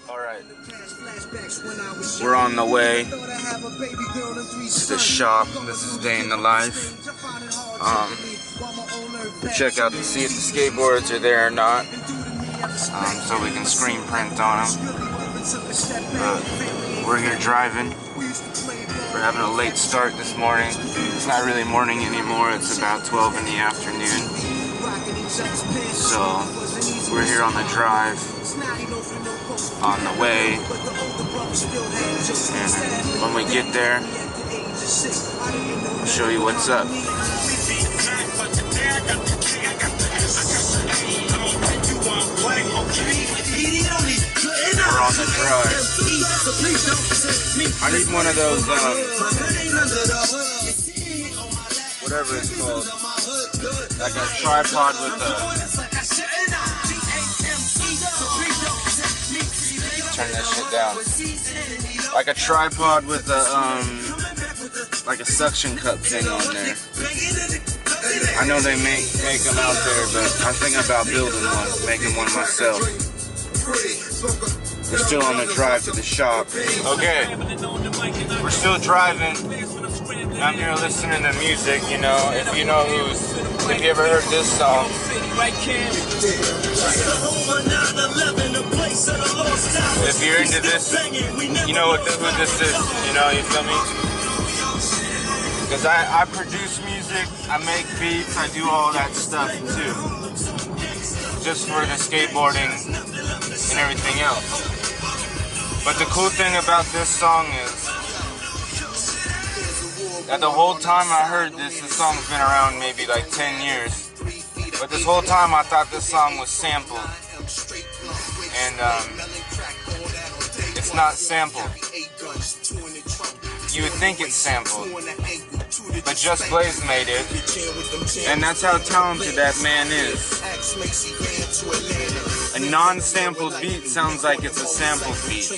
Alright, we're on the way to the shop. This is day in the life. Check out to see if the skateboards are there or not, so we can screen print on them. We're here driving. We're having a late start this morning. It's not really morning anymore, it's about 12 in the afternoon. So we're here on the drive, on the way, and when we get there, I'll show you what's up. We're on the drive. I need one of those, whatever it's called, like a tripod with turn that shit down. Like a tripod with a, like a suction cup thing on there. I know they make them out there, but I'm thinking about building one, making one myself. We're still on the drive to the shop. Okay, we're still driving. I'm here listening to music, you know, if you ever heard this song. If you're into this, you know who this is, you know, you feel me? Because I produce music, I make beats, I do all that stuff too. Just for the skateboarding and everything else. But the cool thing about this song is that the whole time I heard this song's been around maybe like 10 years. But this whole time I thought this song was sampled. And it's not sampled. You would think it's sampled. But Just Blaze made it. And that's how talented that man is. A non-sampled beat sounds like it's a sampled beat.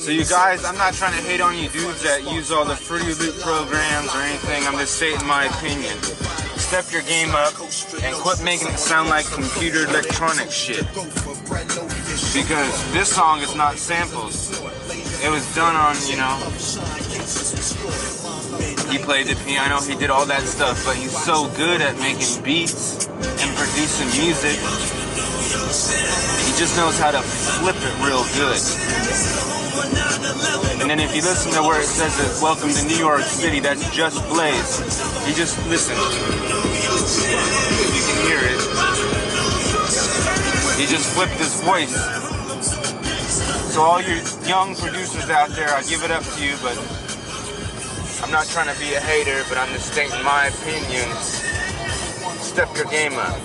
So you guys, I'm not trying to hate on you dudes that use all the Fruity Loop programs or anything. I'm just stating my opinion. Step your game up and quit making it sound like computer electronic shit. Because this song is not sampled. It was done on, you know, he played the piano, he did all that stuff, but he's so good at making beats and producing music. He just knows how to flip it real good. And then if you listen to where it says that welcome to New York City, that's Just Blaze. You just listen. You can hear it. He just flipped his voice. So all you young producers out there, I give it up to you, but I'm not trying to be a hater, but I'm just stating my opinion. Step your game up.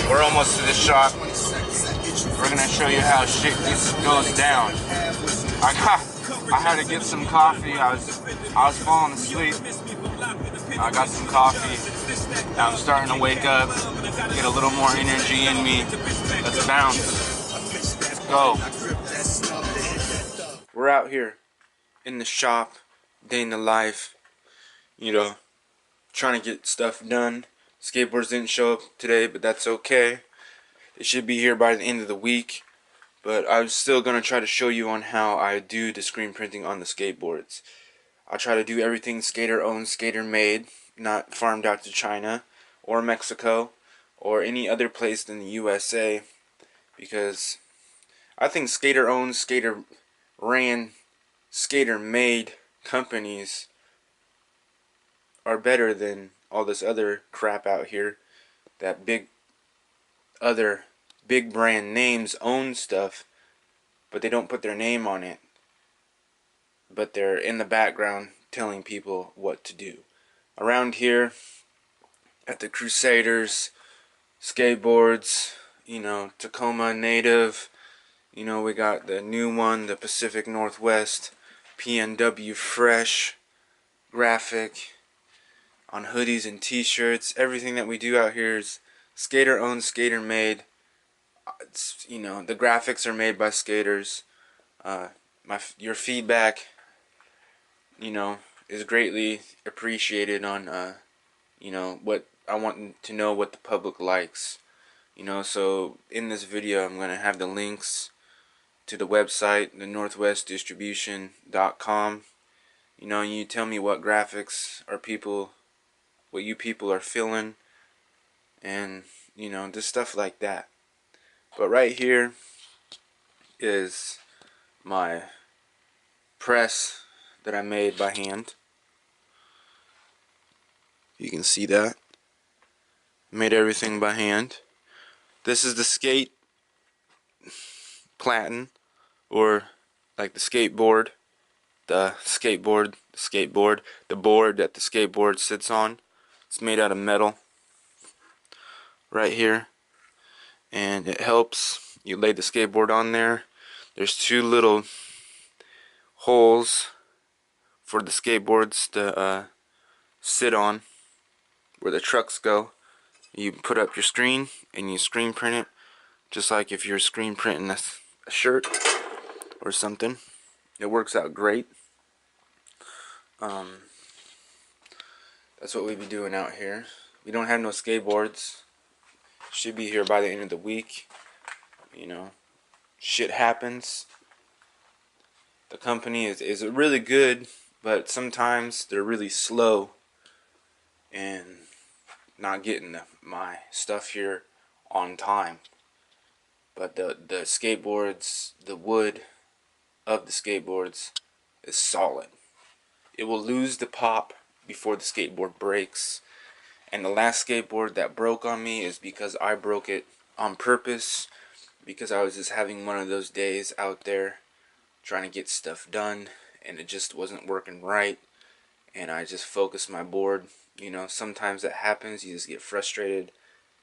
We're almost to the shop. We're gonna show you how shit goes down. I had to get some coffee. I was falling asleep. I got some coffee. Now I'm starting to wake up, get a little more energy in me. Let's bounce. Let's go. We're out here in the shop, day in the life, you know, trying to get stuff done. Skateboards didn't show up today, but that's okay. They should be here by the end of the week. But I'm still going to try to show you on how I do the screen printing on the skateboards. I'll try to do everything skater owned, skater made, not farmed out to China or Mexico or any other place than the USA. Because I think skater owned, skater ran, skater made companies are better than all this other crap out here that other big brand names own stuff, but they don't put their name on it, but they're in the background telling people what to do. Around here at the Crusaders skateboards, you know, Tacoma Native, you know, we got the new one, the Pacific Northwest PNW Fresh graphic on hoodies and t-shirts. Everything that we do out here is skater owned, skater made. It's, you know, the graphics are made by skaters. Your feedback, you know, is greatly appreciated on, you know, what I want to know what the public likes. You know, so in this video I'm gonna have the links to the website, the northwestdistribution.com. You know, you tell me what graphics what you people are feeling, and you know, just stuff like that. But right here is my press that I made by hand. You can see that. Made everything by hand. This is the skate platen, or like the skateboard, the board that the skateboard sits on. It's made out of metal right here, and it helps. You lay the skateboard on there. There's two little holes for the skateboards to sit on, where the trucks go. You put up your screen and you screen print it, just like if you're screen printing a shirt or something. It works out great. That's what we be doing out here. We don't have no skateboards. Should be here by the end of the week. You know, shit happens. The company is really good, but sometimes they're really slow and not getting my stuff here on time. But the skateboards, the wood of the skateboards is solid. It will lose the pop before the skateboard breaks. And the last skateboard that broke on me is because I broke it on purpose, because I was just having one of those days out there trying to get stuff done, and it just wasn't working right, and I just focused my board. You know, sometimes that happens. You just get frustrated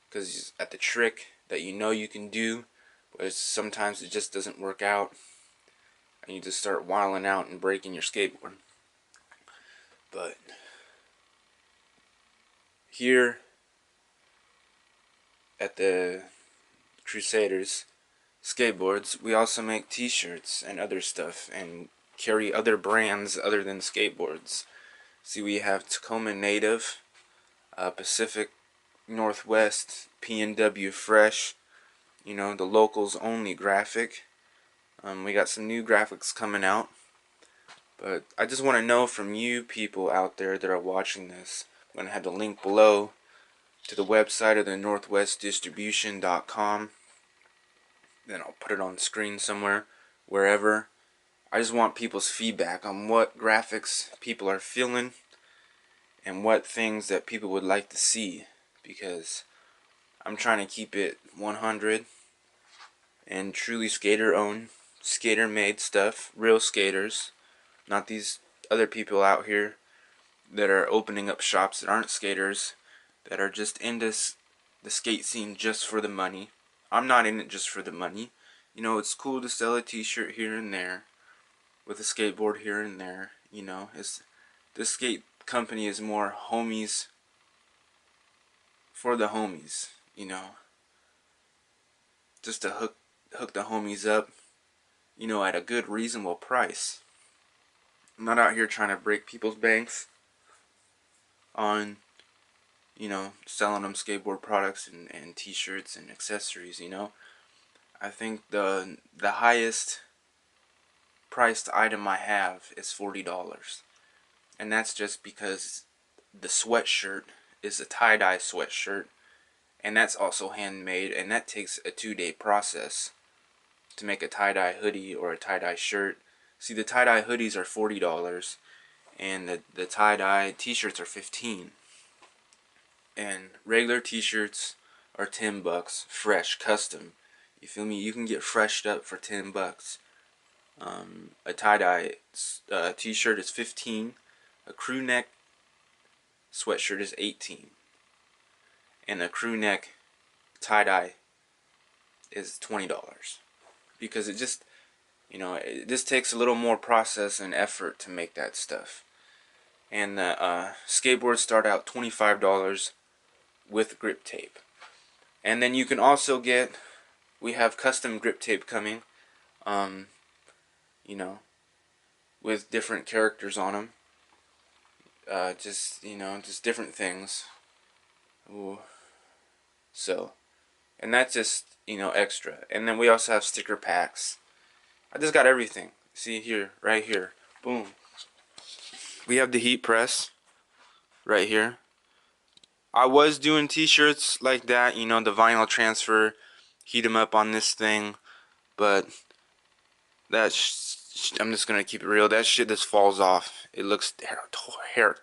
because at the trick that you know you can do, but sometimes it just doesn't work out, and you just start wilding out and breaking your skateboard. But here at the Crusaders Skateboards, we also make t-shirts and other stuff, and carry other brands other than skateboards. See, we have Tacoma Native, Pacific Northwest, PNW Fresh, you know, the locals only graphic. We got some new graphics coming out. But I just want to know from you people out there that are watching this. I'm going to have the link below to the website of the northwestdistribution.com. Then I'll put it on the screen somewhere, wherever. I just want people's feedback on what graphics people are feeling and what things that people would like to see, because I'm trying to keep it 100 and truly skater owned, skater made stuff, real skaters, not these other people out here that are opening up shops that aren't skaters, that are just into the skate scene just for the money. I'm not in it just for the money. You know, it's cool to sell a t-shirt here and there, with a skateboard here and there. You know, this skate company is more homies for the homies, you know, just to hook the homies up, you know, at a good reasonable price. I'm not out here trying to break people's banks on, you know, selling them skateboard products and t-shirts and accessories, you know. I think the highest priced item I have is $40, and that's just because the sweatshirt is a tie-dye sweatshirt, and that's also handmade, and that takes a 2-day process to make a tie-dye hoodie or a tie-dye shirt. See, the tie-dye hoodies are $40, and the tie-dye t-shirts are $15. And regular t-shirts are $10, fresh, custom. You feel me? You can get freshed up for $10. A tie-dye t-shirt is $15. A crew neck sweatshirt is $18. And a crew neck tie-dye is $20. Because it just, you know, it just takes a little more process and effort to make that stuff. And the skateboards start out $25 with grip tape. And then you can also get, we have custom grip tape coming, you know, with different characters on them. Just, you know, just different things. Ooh. So, And that's just, you know, extra. And then we also have sticker packs. I just got everything. See here, right here. Boom. We have the heat press right here. I was doing t-shirts like that, you know, the vinyl transfer, heat them up on this thing, but I'm just gonna keep it real. That shit just falls off. It looks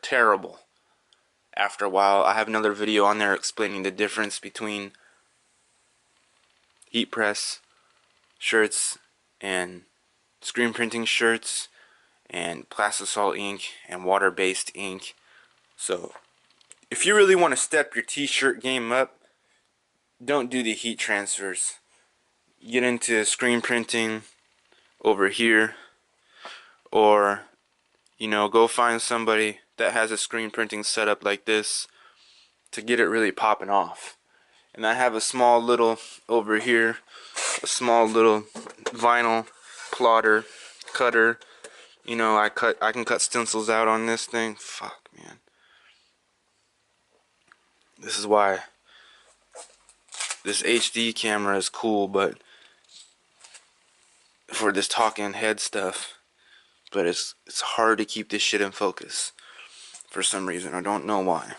terrible after a while. I have another video on there explaining the difference between heat press shirts and screen printing shirts and plastisol ink and water-based ink. So if you really want to step your t-shirt game up, don't do the heat transfers. Get into screen printing over here, or you know, go find somebody that has a screen printing setup like this to get it really popping off. And I have a small little over here, a small little vinyl plotter cutter. You know, I can cut stencils out on this thing. Fuck, man. This is why this HD camera is cool, but for this talking head stuff, but it's hard to keep this shit in focus for some reason. I don't know why.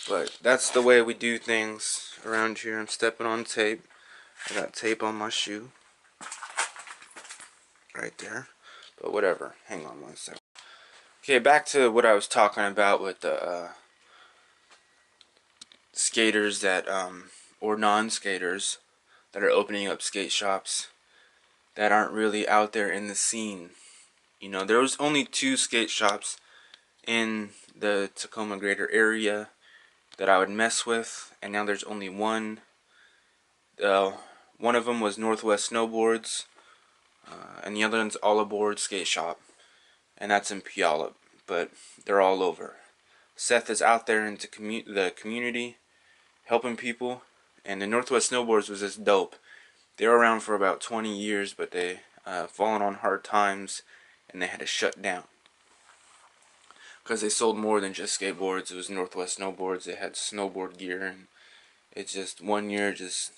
But that's the way we do things around here. I'm stepping on tape. I got tape on my shoe. Right there. But whatever. Hang on one second. Okay, back to what I was talking about with the skaters that, or non-skaters that are opening up skate shops that aren't really out there in the scene. You know, there was only 2 skate shops in the Tacoma greater area that I would mess with, and now there's only one. One of them was Northwest Snowboards, and the other one's All Aboard Skate Shop, and that's in Puyallup, but they're all over. Seth is out there into the community, helping people, and the Northwest Snowboards was just dope. They were around for about 20 years, but they fallen on hard times, and they had to shut down. Because they sold more than just skateboards. It was Northwest Snowboards. They had snowboard gear, and it just, one year just,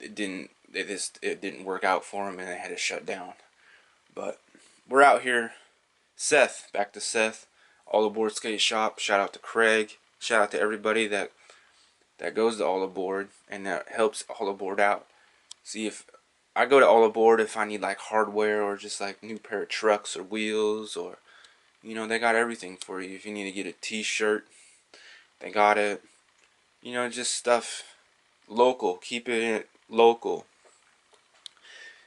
it didn't work out for them, and they had to shut down. But we're out here. Seth, back to Seth, All Aboard Skate Shop. Shout out to Craig. Shout out to everybody that goes to All Aboard and that helps All Aboard out. See, if I go to All Aboard if I need like hardware or just like new pair of trucks or wheels, or you know, they got everything for you. If you need to get a t-shirt, they got it. You know, just stuff local. Keep it local.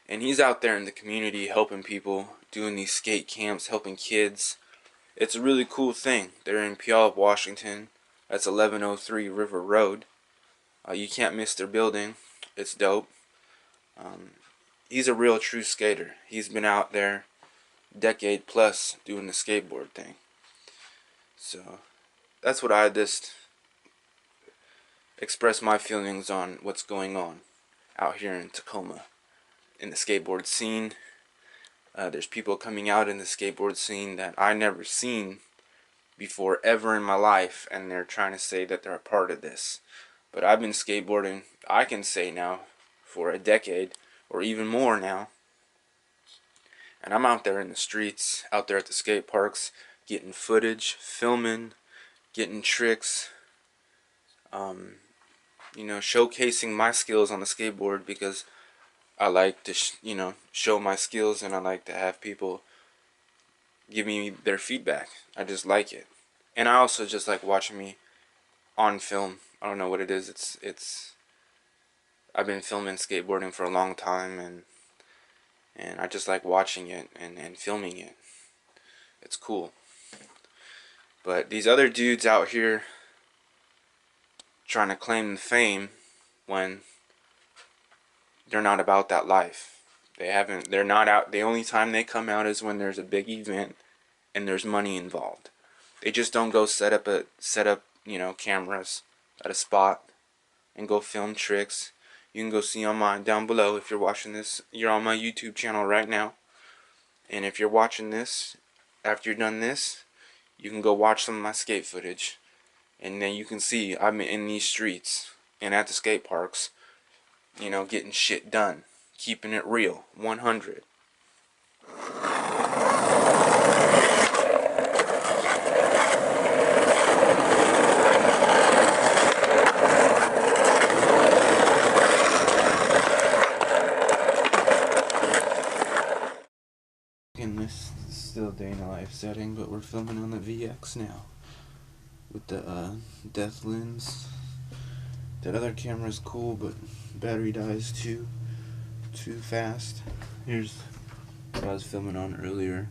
And he's out there in the community helping people, doing these skate camps, helping kids. It's a really cool thing. They're in Puyallup, Washington. That's 1103 River Road. You can't miss their building. It's dope. He's a real true skater. He's been out there decade plus doing the skateboard thing. So that's what I just express my feelings on what's going on out here in Tacoma in the skateboard scene. There's people coming out in the skateboard scene that I never seen before ever in my life, and they're trying to say that they're a part of this. But I've been skateboarding, I can say now, for a decade or even more now. And I'm out there in the streets, out there at the skate parks, getting footage, filming, getting tricks, you know, showcasing my skills on the skateboard, because I like to, you know, show my skills, and I like to have people give me their feedback. I just like it. And I also just like watching me on film. I don't know what it is. It's I've been filming skateboarding for a long time, and I just like watching it and filming it. It's cool. But these other dudes out here trying to claim the fame when they're not about that life. They're not out. The only time they come out is when there's a big event and there's money involved. They just don't go set up, you know, cameras at a spot and go film tricks. You can go see on mine down below. If you're watching this, you're on my YouTube channel right now. And if you're watching this, after you're done this, you can go watch some of my skate footage. And then you can see I'm in these streets and at the skate parks, you know, getting shit done, keeping it real, 100. In this is still day in the life setting, but we're filming on the VX now with the death lens. That other camera is cool, but battery dies too fast. Here's what I was filming on earlier.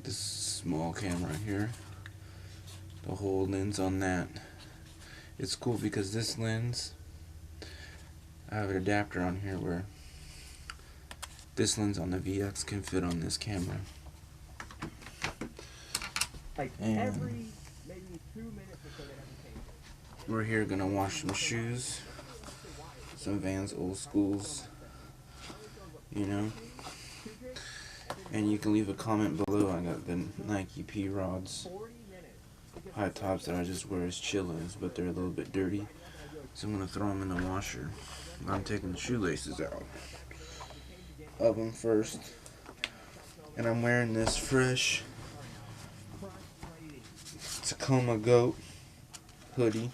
This small camera here. The whole lens on that. It's cool because this lens, I have an adapter on here where this lens on the VX can fit on this camera. And we're here gonna wash some shoes, some Vans old schools, you know. And you can leave a comment below. I got the Nike P rods, high tops that I just wear as chillins, but they're a little bit dirty, so I'm gonna throw them in the washer. I'm taking the shoelaces out of them first, and I'm wearing this fresh Tacoma Goat hoodie,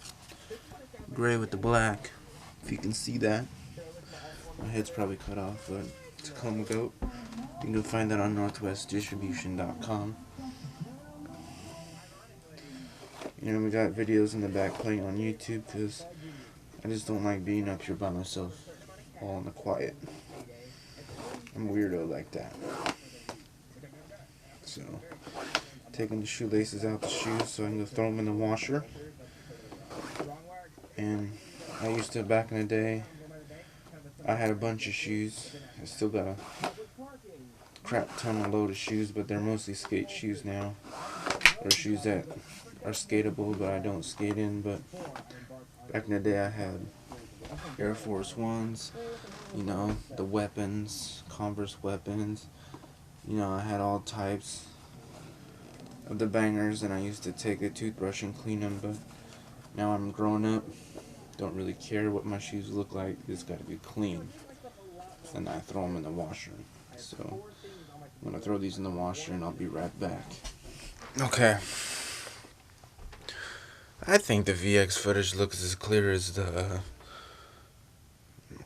gray with the black, if you can see that. My head's probably cut off, but Tacoma Goat. You can find that on northwestdistribution.com. You know, we got videos in the back playing on YouTube because I just don't like being up here by myself all in the quiet. I'm a weirdo like that. So, taking the shoelaces out the shoes so I can go throw them in the washer. And I used to, back in the day, I had a bunch of shoes. I still got a crap ton of load of shoes, but they're mostly skate shoes now. Or shoes that are skateable, but I don't skate in. But back in the day, I had Air Force Ones, you know, the weapons, Converse weapons. You know, I had all types of the bangers, and I used to take a toothbrush and clean them. But now I'm grown up, don't really care what my shoes look like. It's got to be clean, and I throw them in the washer. So I'm gonna throw these in the washer, and I'll be right back. Okay. I think the VX footage looks as clear as the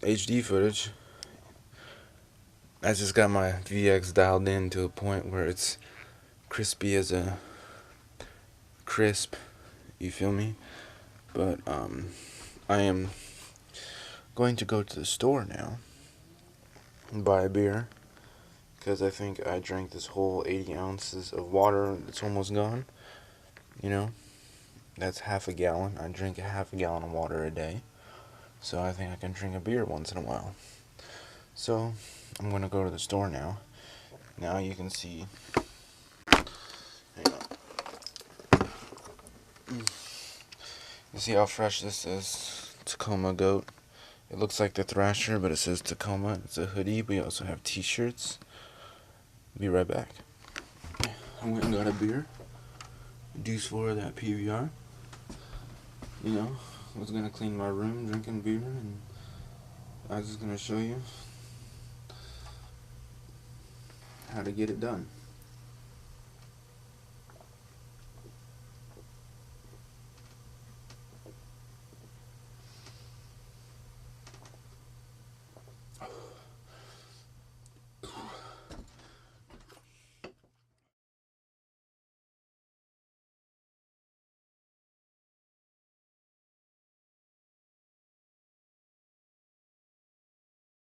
HD footage. I just got my VX dialed in to a point where it's crispy as a crisp, you feel me? But I am going to go to the store now and buy a beer, because I think I drank this whole 80 ounces of water. It's almost gone, you know. That's half a gallon. I drink a half a gallon of water a day, so I think I can drink a beer once in a while. So I'm gonna go to the store now. Now you can see. Hang on. You see how fresh this is? Tacoma Goat. It looks like the Thrasher, but it says Tacoma. It's a hoodie. We also have t-shirts. Be right back. I went and got a beer. Deuce 4 of that PBR. You know, I was gonna clean my room drinking beer, and I was just gonna show you how to get it done.